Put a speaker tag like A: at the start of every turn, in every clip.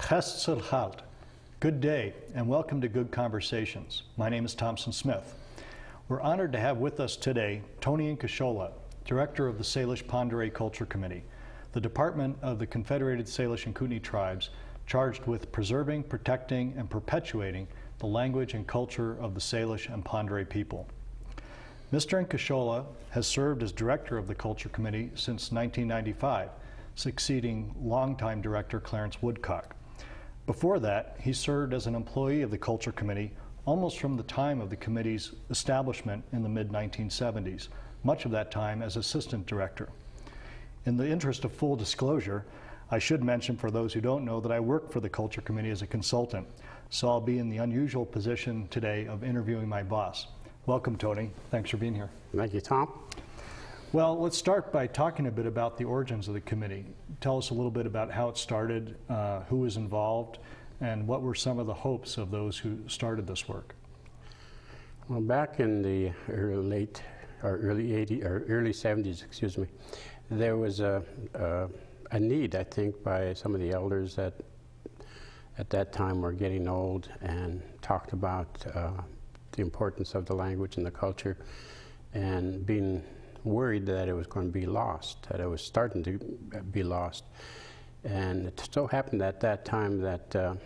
A: Chesed. Good day and welcome to Good Conversations. My name is Thompson Smith. We're honored to have with us today Tony Incashola, Director of the Salish Pend Culture Committee, the Department of the Confederated Salish and Kootenai Tribes charged with preserving, protecting, and perpetuating the language and culture of the Salish and Pend people. Mr. Incashola has served as Director of the Culture Committee since 1995, succeeding longtime Director Clarence Woodcock. Before that, he served as an employee of the Culture Committee almost from the time of the committee's establishment in the mid-1970s, much of that time as Assistant Director. In the interest of full disclosure, I should mention for those who don't know that I work for the Culture Committee as a consultant, so I'll be in the unusual position today of interviewing my boss. Welcome, Tony. Thanks for being here.
B: Thank you, Tom.
A: Well, let's start by talking a bit about the origins of the committee. Tell us a little bit about how it started, who was involved, and what were some of the hopes of those who started this work?
B: Well, back in the early 70s, excuse me, there was a need, I think, by some of the elders that at that time were getting old and talked about the importance of the language and the culture, and being worried that it was going to be lost, that it was starting to be lost. And it so happened at that time that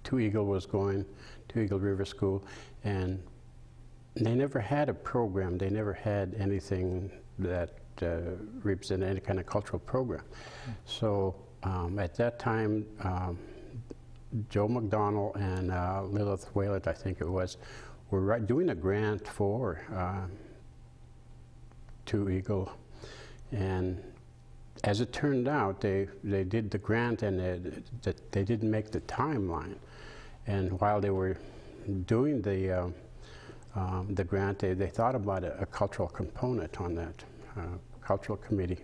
B: Two Eagle was going, Two Eagle River School, and they never had a program, they never had anything that represented any kind of cultural program. So at that time, Joe McDonnell and Lilith Whalett, I think it was, were doing a grant for Two Eagle, and as it turned out, they did the grant and they didn't make the timeline. And while they were doing the grant, they thought about a cultural component on that cultural committee.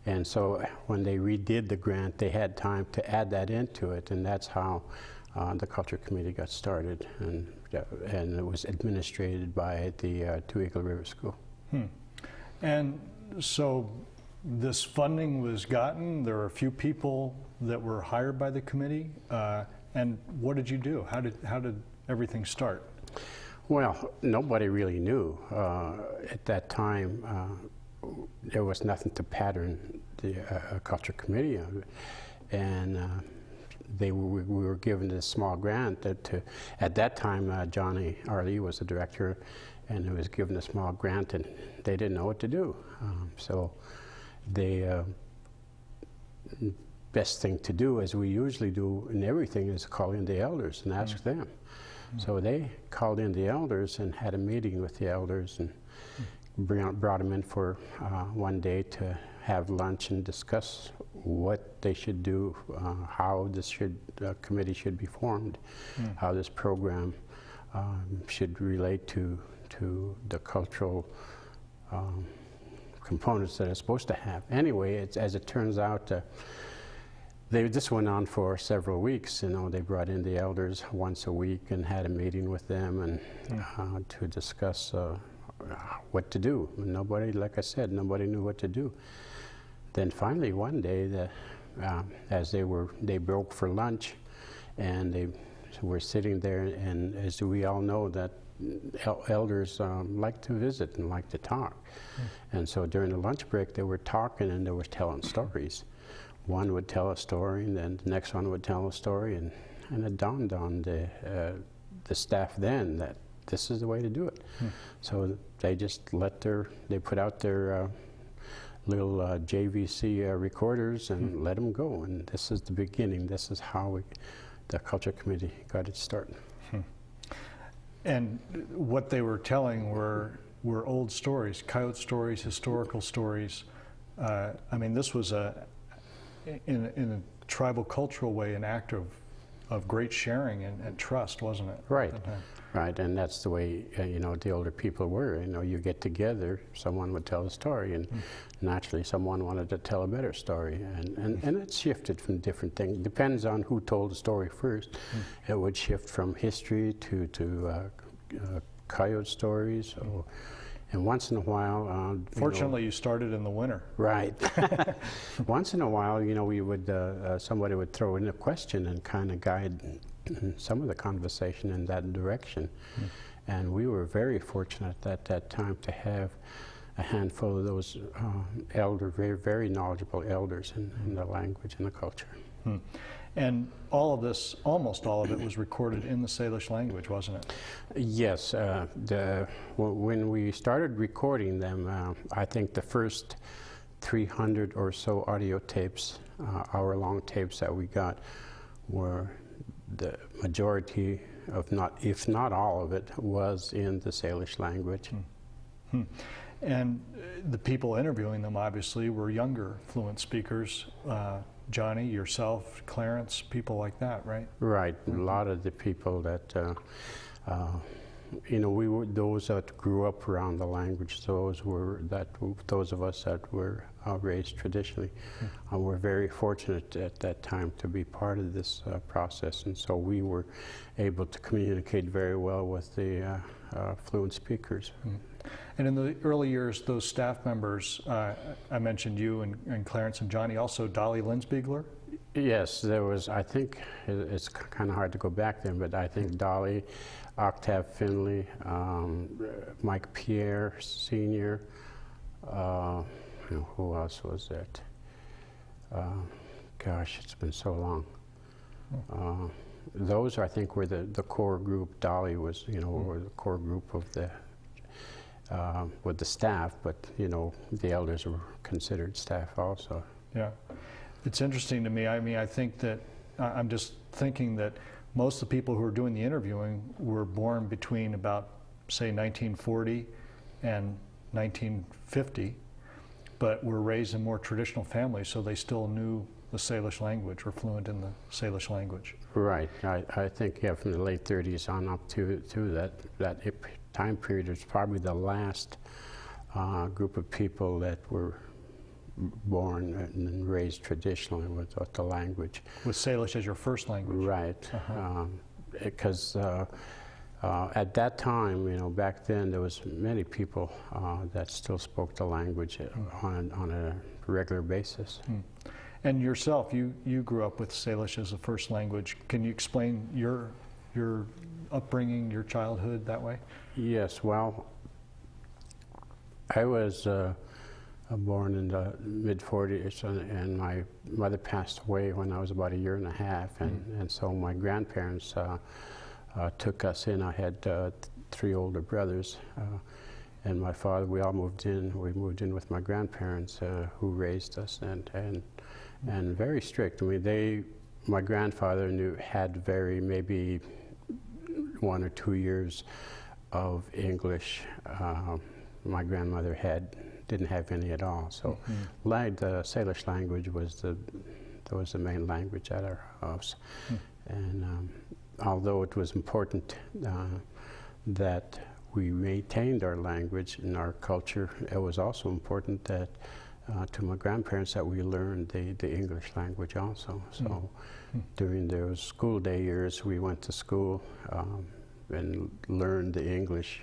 B: And so when they redid the grant, they had time to add that into it, and that's how the culture committee got started, and it was administrated by the Two Eagle River School.
A: And so this funding was gotten, there were a few people that were hired by the committee, and what did you do? How did everything start?
B: Well, nobody really knew. At that time, there was nothing to pattern the culture committee of, and we were given this small grant that at that time, Johnny Arley was the director, and he was given a small grant, and they didn't know what to do. So the best thing to do, as we usually do in everything, is call in the elders and ask them. So they called in the elders and had a meeting with the elders, and brought them in for one day to have lunch and discuss what they should do, how this committee should be formed, how this program should relate to the cultural components that it's supposed to have. Anyway, as it turns out, this went on for several weeks. You know, they brought in the elders once a week and had a meeting with them and to discuss what to do. Nobody, like I said, nobody knew what to do. Then finally one day, as they broke for lunch, and they were sitting there, and as we all know, that elders like to visit and like to talk. And so during the lunch break, they were talking and they were telling stories. One would tell a story, and then the next one would tell a story, and it dawned on the staff then that this is the way to do it. So they just they put out their little JVC recorders and let them go. And this is the beginning. This is how the Culture Committee got its start.
A: And what they were telling were old stories, coyote stories, historical stories. I mean, this was in a tribal cultural way, an act of great sharing and trust, wasn't it?
B: Right. Right, and that's the way you know, the older people were. You know, you get together, someone would tell a story, and naturally someone wanted to tell a better story, and it shifted from different things. Depends on who told the story first. It would shift from history to coyote stories, or And once in a while,
A: Fortunately, you started in the winter.
B: right. Once in a while, we would somebody would throw in a question and kind of guide some of the conversation in that direction. And we were very fortunate at that time to have a handful of those very, very knowledgeable elders in the language and the culture.
A: And all of this, almost all of it, was recorded in the Salish language, wasn't it?
B: Yes. When we started recording them, I think the first 300 or so audio tapes, hour-long tapes that we got, were the majority of, if not all of it, was in the Salish language.
A: And the people interviewing them obviously were younger fluent speakers. Johnny, yourself, Clarence, people like that, right?
B: Right. A lot of the people that, we were those that grew up around the language. Those of us that were raised traditionally, were very fortunate at that time to be part of this process, and so we were able to communicate very well with the fluent speakers.
A: And in the early years, those staff members, I mentioned you and Clarence and Johnny, also Dolly Linsbiegler?
B: Yes, there was, I think, it's kind of hard to go back then, but I think Dolly, Octave Finley, Mike Pierre Sr., who else was that? Gosh, it's been so long. Those, I think, were the core group. Dolly was, were the core group of the with the staff, but the elders were considered staff also. Yeah,
A: it's interesting to me. I mean, I think that I'm just thinking that most of the people who are doing the interviewing were born between about, say, 1940 and 1950, but were raised in more traditional families, so they still knew the Salish language, were fluent in the Salish language.
B: Right. I think, yeah, from the late 30s on up to that time period, it's probably the last group of people that were born and raised traditionally with the language.
A: With Salish as your first language?
B: Right. Because at that time, back then, there was many people that still spoke the language on a regular basis.
A: And yourself, you grew up with Salish as a first language. Can you explain your upbringing, your childhood that way?
B: Yes, well, I was born in the mid-40s, and my mother passed away when I was about 1.5 years, and so my grandparents took us in. I had 3 older brothers, and my father, we all moved in. We moved in with my grandparents who raised us, and very strict. I mean, my grandfather had maybe 1 or 2 years of English. My grandmother didn't have any at all. So the Salish language was the main language at our house. And although it was important that we maintained our language and our culture, it was also important that to my grandparents that we learned the English language also. So during those school day years, we went to school and learned the English.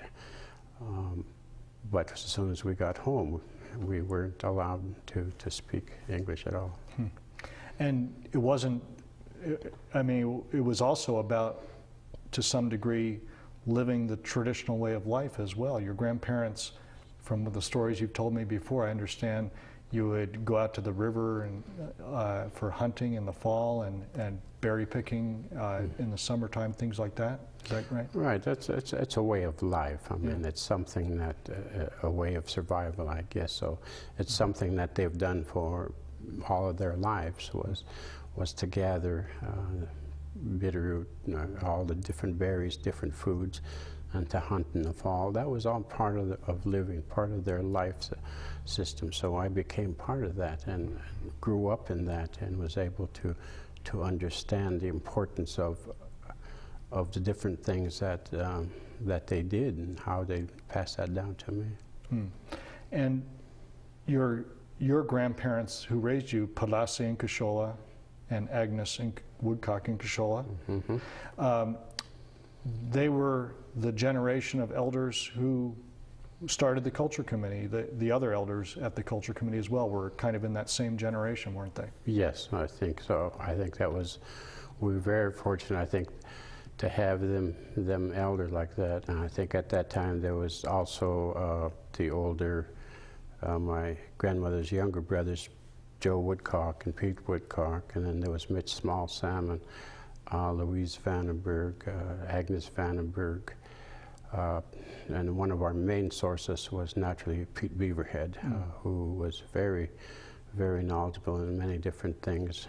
B: But as soon as we got home, we weren't allowed to speak English at all.
A: And it wasn't, I mean, it was also about, to some degree, living the traditional way of life as well. Your grandparents, from the stories you've told me before, I understand you would go out to the river and for hunting in the fall and berry picking in the summertime, things like that. Is that right?
B: Right. It's a way of life. I mean, it's something that a way of survival, I guess. So it's something that they've done for all of their lives was to gather bitterroot, all the different berries, different foods, and to hunt in the fall. That was all part of living, part of their life system. So I became part of that and grew up in that and was able to understand the importance of the different things that they did and how they passed that down to me.
A: And your grandparents who raised you, Palasi Incashola and Agnes Woodcock Incashola, they were the generation of elders who started the culture committee. The other elders at the culture committee as well were kind of in that same generation, weren't they?
B: Yes, I think so. I think that was, we were very fortunate, I think, to have them elder like that. And I think at that time there was also the older, my grandmother's younger brothers, Joe Woodcock and Pete Woodcock, and then there was Mitch Small Salmon, Louise Vandenberg, Agnes Vandenberg, and one of our main sources was naturally Pete Beaverhead, who was very, very knowledgeable in many different things.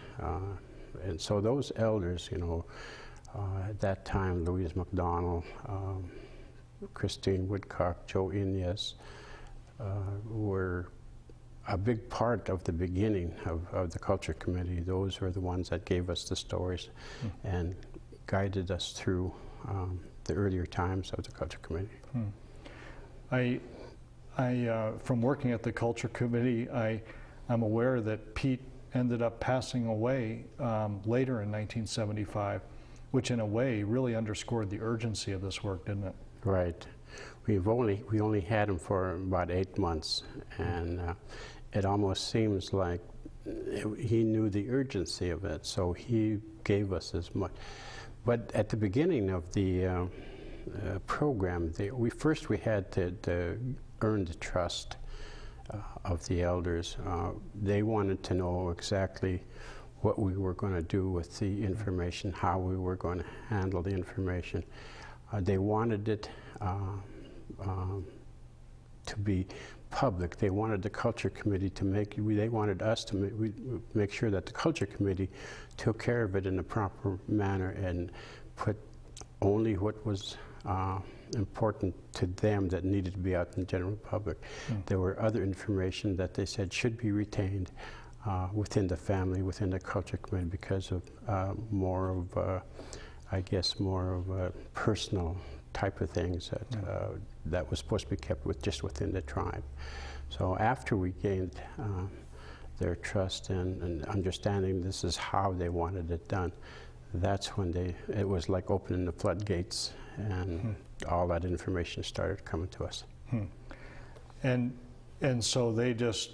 B: And so those elders, you know, at that time, Louise McDonald, Christine Woodcock, Joe Inez, were a big part of the beginning of the Culture Committee. Those were the ones that gave us the stories and guided us through the earlier times of the Culture Committee.
A: From working at the Culture Committee, I'm aware that Pete ended up passing away later in 1975, which in a way really underscored the urgency of this work, didn't it?
B: Right. We only had him for about 8 months, and it almost seems like he knew the urgency of it, so he gave us as much. But at the beginning of the program, we had to earn the trust of the elders. They wanted to know exactly what we were going to do with the information, how we were going to handle the information. They wanted it to be public. They wanted the Culture Committee to they wanted us to make sure that the Culture Committee took care of it in a proper manner and put only what was important to them that needed to be out in the general public. There were other information that they said should be retained within the family, within the Culture Committee, because of more of, I guess, more of a personal type of things that was supposed to be kept just within the tribe. So after we gained their trust and understanding this is how they wanted it done, that's when it was like opening the floodgates, and all that information started coming to us.
A: And so they just,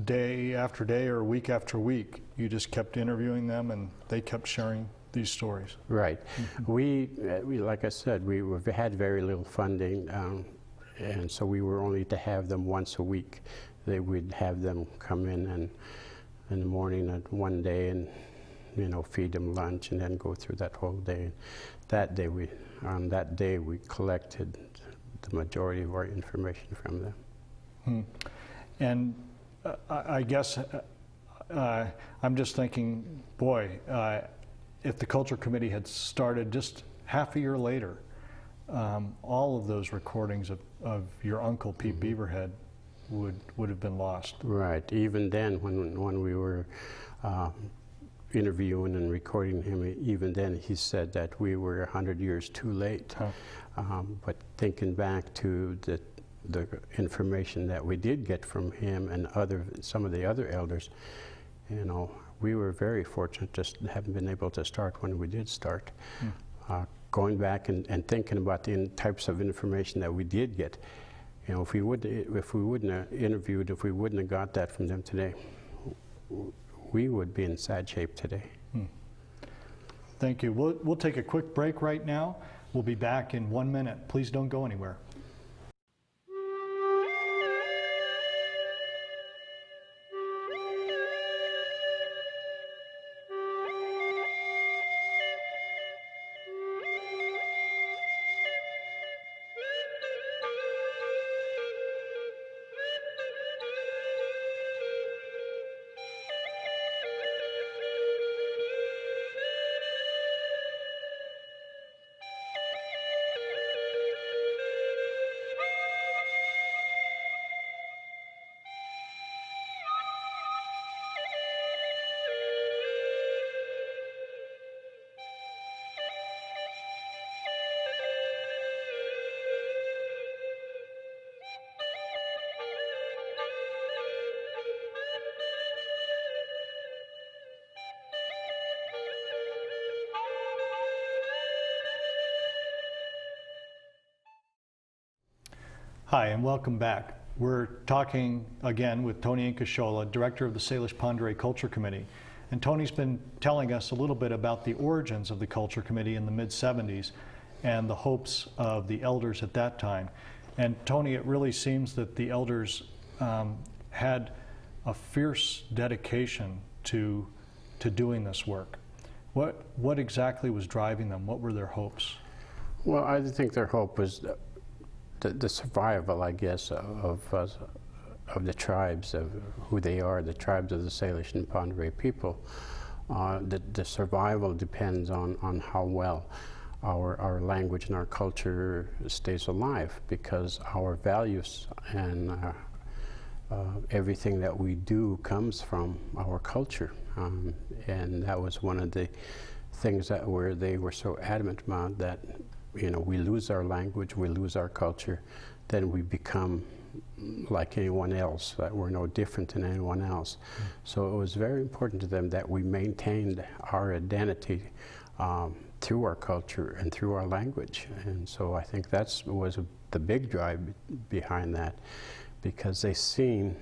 A: day after day or week after week, you just kept interviewing them and they kept sharing these stories.
B: Right. We like I said, we had very little funding, and so we were only to have them once a week. We'd have them come in the morning at one day and, you know, feed them lunch and then go through that whole day. On that day we collected the majority of our information from them.
A: And I guess I'm just thinking, boy, if the Culture Committee had started just half a year later, all of those recordings of your uncle, Pete Beaverhead, would have been lost.
B: Right. Even then, when we were interviewing and recording him, even then he said that we were 100 years too late. But thinking back to the information that we did get from him and some of the other elders, you know, we were very fortunate just having been able to start when we did start. Going back and thinking about the types of information that we did get, you know, if we wouldn't have interviewed, if we wouldn't have got that from them today, we would be in sad shape today.
A: Thank you. We'll take a quick break right now. We'll be back in 1 minute. Please don't go anywhere. Hi, and welcome back. We're talking again with Tony Incashola, Director of the Salish Pend Culture Committee. And Tony's been telling us a little bit about the origins of the Culture Committee in the mid-70s and the hopes of the elders at that time. And Tony, it really seems that the elders had a fierce dedication to doing this work. What exactly was driving them? What were their hopes?
B: Well, I think their hope was the survival, I guess, of the tribes, of who they are, the tribes of the Salish and Pend people. The survival depends on how well our language and our culture stays alive, because our values and everything that we do comes from our culture. And that was one of the things that they were so adamant about, that we lose our language, we lose our culture, then we become like anyone else, that we're no different than anyone else. So it was very important to them that we maintained our identity through our culture and through our language. And so I think that was the big drive behind that, because they seen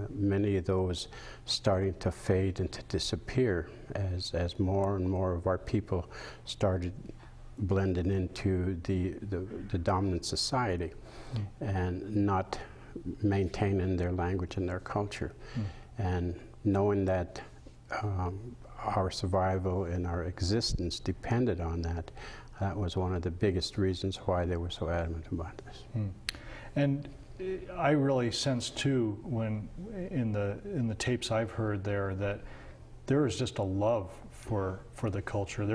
B: many of those starting to fade and to disappear as more and more of our people started blending into the dominant society and not maintaining their language and their culture. And knowing that our survival and our existence depended on that, that was one of the biggest reasons why they were so adamant about this.
A: And I really sense too, when in the tapes I've heard there, that there is just a love for the culture.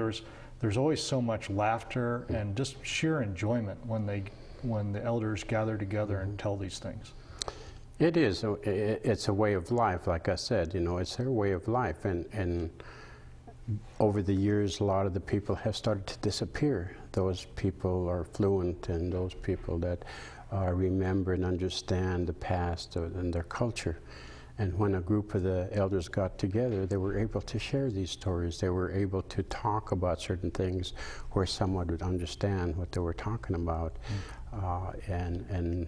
A: There's always so much laughter and just sheer enjoyment when the elders gather together and tell these things.
B: It is. It's a way of life, like I said. It's their way of life, and over the years, a lot of the people have started to disappear. Those people are fluent, and those people that remember and understand the past and their culture. And when a group of the elders got together, they were able to share these stories. They were able to talk about certain things where someone would understand what they were talking about. And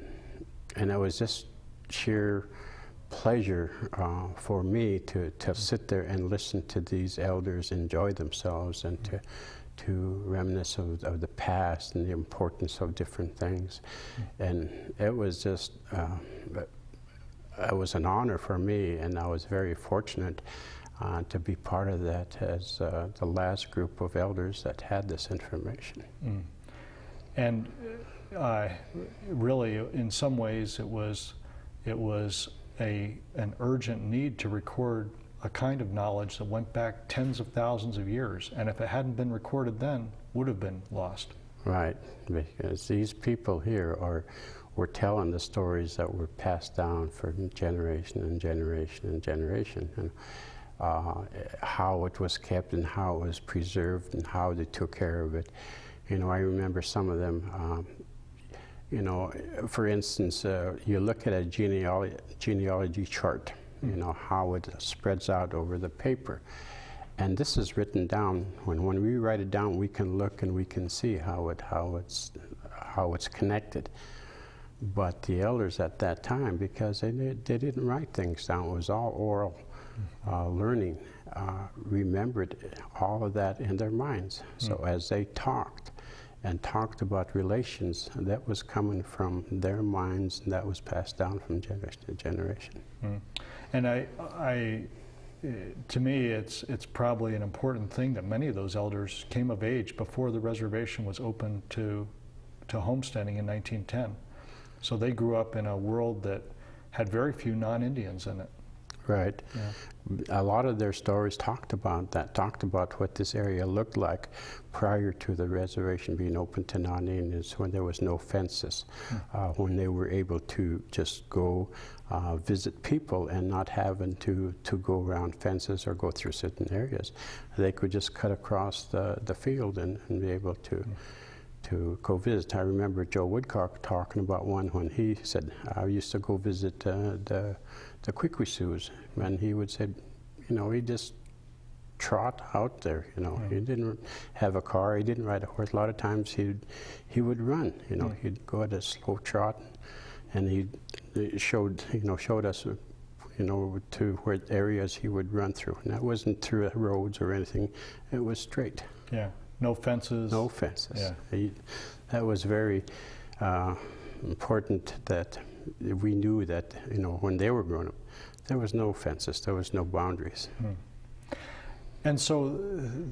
B: it was just sheer pleasure for me to sit there and listen to these elders enjoy themselves, and to reminisce of the past and the importance of different things. And it was just, it was an honor for me, and I was very fortunate to be part of that as the last group of elders that had this information.
A: And really, in some ways, it was an urgent need to record a kind of knowledge that went back tens of thousands of years, and if it hadn't been recorded then, would have been lost.
B: Right, because these people here were telling the stories that were passed down for generation and generation and generation, and how it was kept and how it was preserved and how they took care of it. I remember some of them, for instance, you look at a genealogy chart, how it spreads out over the paper. And this is written down. When we write it down, we can look and we can see how it's connected. But the elders at that time, because they didn't write things down, it was all oral learning, remembered all of that in their minds. So as they talked about relations, that was coming from their minds, and that was passed down from generation to generation.
A: And to me, it's probably an important thing that many of those elders came of age before the reservation was open to homesteading in 1910. So they grew up in a world that had very few non-Indians in it.
B: Right. Yeah. A lot of their stories talked about that, talked about what this area looked like prior to the reservation being open to non-Indians, when there was no fences, when they were able to just go visit people and not having to go around fences or go through certain areas. They could just cut across the field and be able to go visit. I remember Joe Woodcock talking about one when he said, I used to go visit the Quiquisues, and he would say, he just trot out there, He didn't have a car, he didn't ride a horse. A lot of times he would run, he'd go at a slow trot, and he showed us, to where areas he would run through. And that wasn't through roads or anything. It was straight.
A: Yeah. No fences.
B: No fences.
A: Yeah.
B: That was very important, that we knew that, when they were growing up, there was no fences, there was no boundaries.
A: And so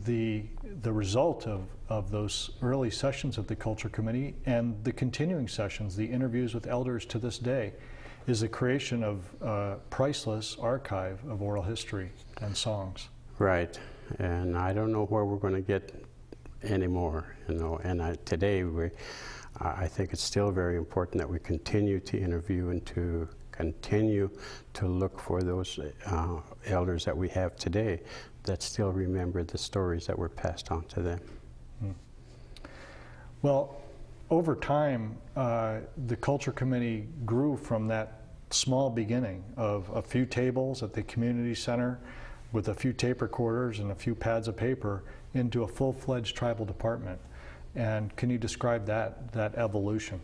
A: the result of those early sessions of the Culture Committee and the continuing sessions, the interviews with elders to this day, is the creation of a priceless archive of oral history and songs.
B: Right, and I don't know where we're going to get any more, and today I think it's still very important that we continue to interview and to continue to look for those elders that we have today that still remember the stories that were passed on to them.
A: Well, over time, the Culture Committee grew from that small beginning of a few tables at the community center with a few tape recorders and a few pads of paper into a full-fledged tribal department. And can you describe that evolution?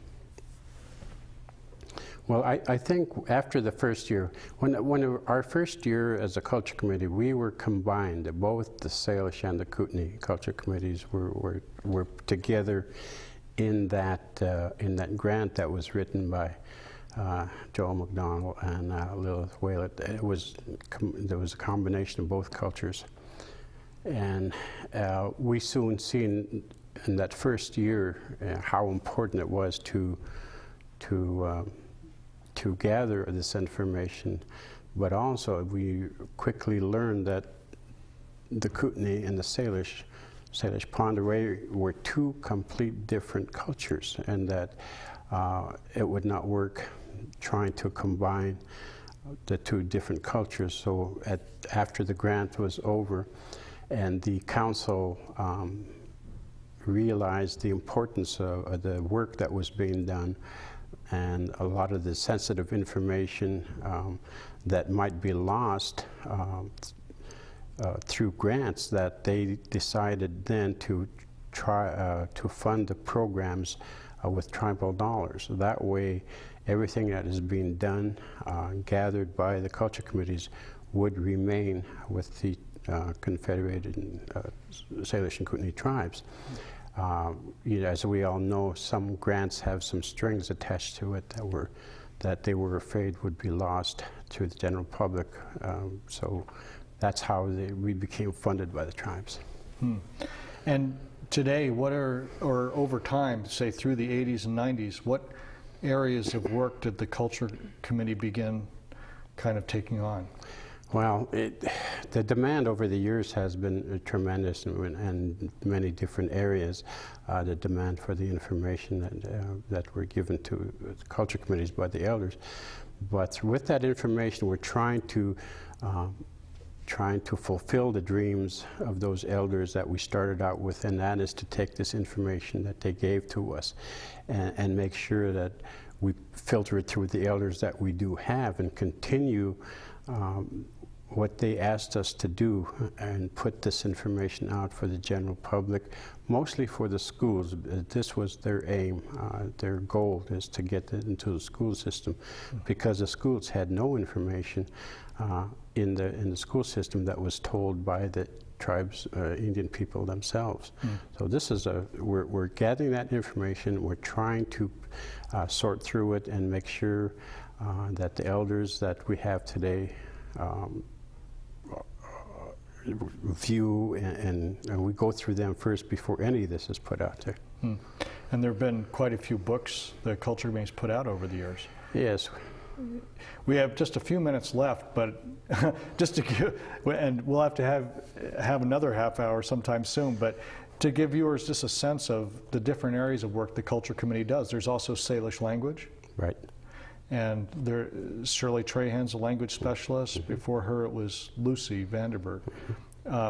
B: Well, I think after the first year, when our first year as a Culture Committee, we were combined. Both the Salish and the Kootenai Culture Committees were together in that grant that was written by Joel McDonald and Lilith Whalett. There was a combination of both cultures, and we soon seen in that first year how important it was to gather this information, but also we quickly learned that the Kootenai and the Salish Pend were two complete different cultures, and that it would not work trying to combine the two different cultures. So after the grant was over and the council realized the importance of the work that was being done and a lot of the sensitive information that might be lost through grants, that they decided then to try to fund the programs with tribal dollars. That way, everything that is being done, gathered by the culture committees, would remain with the Confederated Salish and Kootenai tribes. As we all know, some grants have some strings attached to it that they were afraid would be lost to the general public. So that's how we became funded by the tribes.
A: And today, or over time, say through the 80s and 90s, what areas of work did the Culture Committee begin kind of taking on?
B: Well, the demand over the years has been tremendous in many different areas. The demand for the information that were given to the culture committees by the elders. But with that information, we're trying to fulfill the dreams of those elders that we started out with, and that is to take this information that they gave to us and make sure that we filter it through the elders that we do have and continue what they asked us to do and put this information out for the general public, mostly for the schools. This was their aim. Their goal is to get it into the school system, because the schools had no information in the school system that was told by the tribes, Indian people themselves. So this is we're gathering that information. We're trying to sort through it and make sure that the elders that we have today view and we go through them first before any of this is put out there.
A: And there have been quite a few books the Culture Committee's put out over the years.
B: Yes.
A: We have just a few minutes left, but just to give, and we'll have to have another half hour sometime soon, but to give viewers just a sense of the different areas of work the Culture Committee does. There's also Salish language.
B: Right. And
A: Shirley Trahan's a language specialist. Before her, it was Lucy Vanderberg.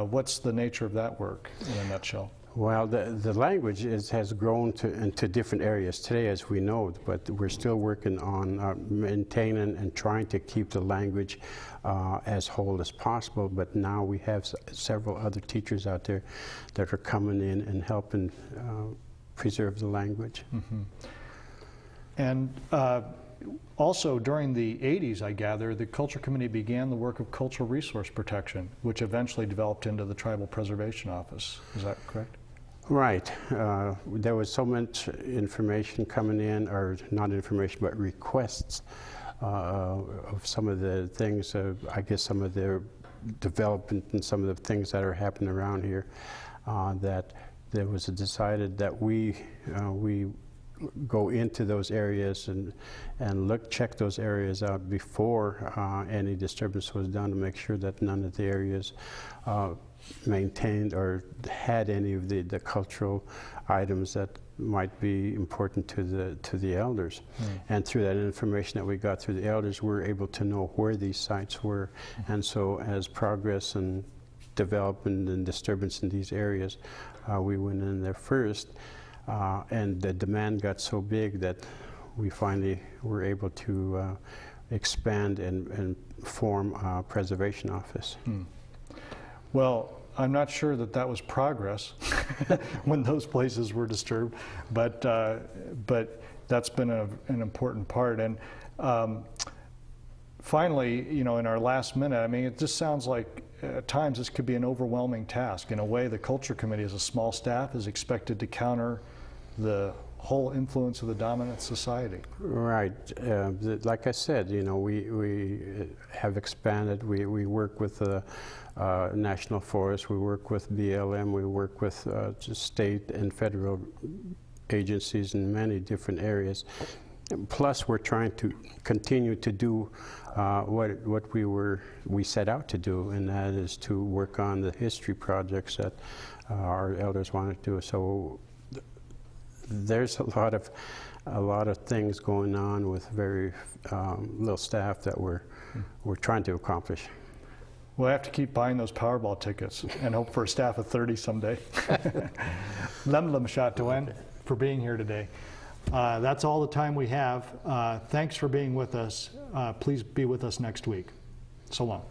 A: What's the nature of that work in a nutshell?
B: Well, the language has grown into different areas today, as we know, but we're still working on maintaining and trying to keep the language as whole as possible. But now we have several other teachers out there that are coming in and helping preserve the language.
A: And Also, during the 80s, I gather, the Culture Committee began the work of cultural resource protection, which eventually developed into the Tribal Preservation Office. Is that correct?
B: Right. There was so much information coming in, or not information, but requests of some of the things, I guess some of the development and some of the things that are happening around here, that there was decided that we go into those areas and check those areas out before any disturbance was done, to make sure that none of the areas maintained or had any of the cultural items that might be important to the elders. And through that information that we got through the elders, we were able to know where these sites were. And so as progress and development and disturbance in these areas, we went in there first, and the demand got so big that we finally were able to expand and form a preservation office.
A: Well, I'm not sure that that was progress when those places were disturbed, but that's been an important part. And finally, you know, in our last minute, I mean, it just sounds like at times this could be an overwhelming task. In a way, the Culture Committee, as a small staff, is expected to counter the whole influence of the dominant society.
B: Right. Like I said, you know, we have expanded. We work with the National Forest, we work with BLM, we work with state and federal agencies in many different areas. Plus, we're trying to continue to do what we set out to do, and that is to work on the history projects that our elders want to do. So there's a lot of things going on with very little staff that we're trying to accomplish.
A: We'll have to keep buying those Powerball tickets and hope for a staff of 30 someday. Lemlem Shatoen for being here today. That's all the time we have. Thanks for being with us. Please be with us next week. So long.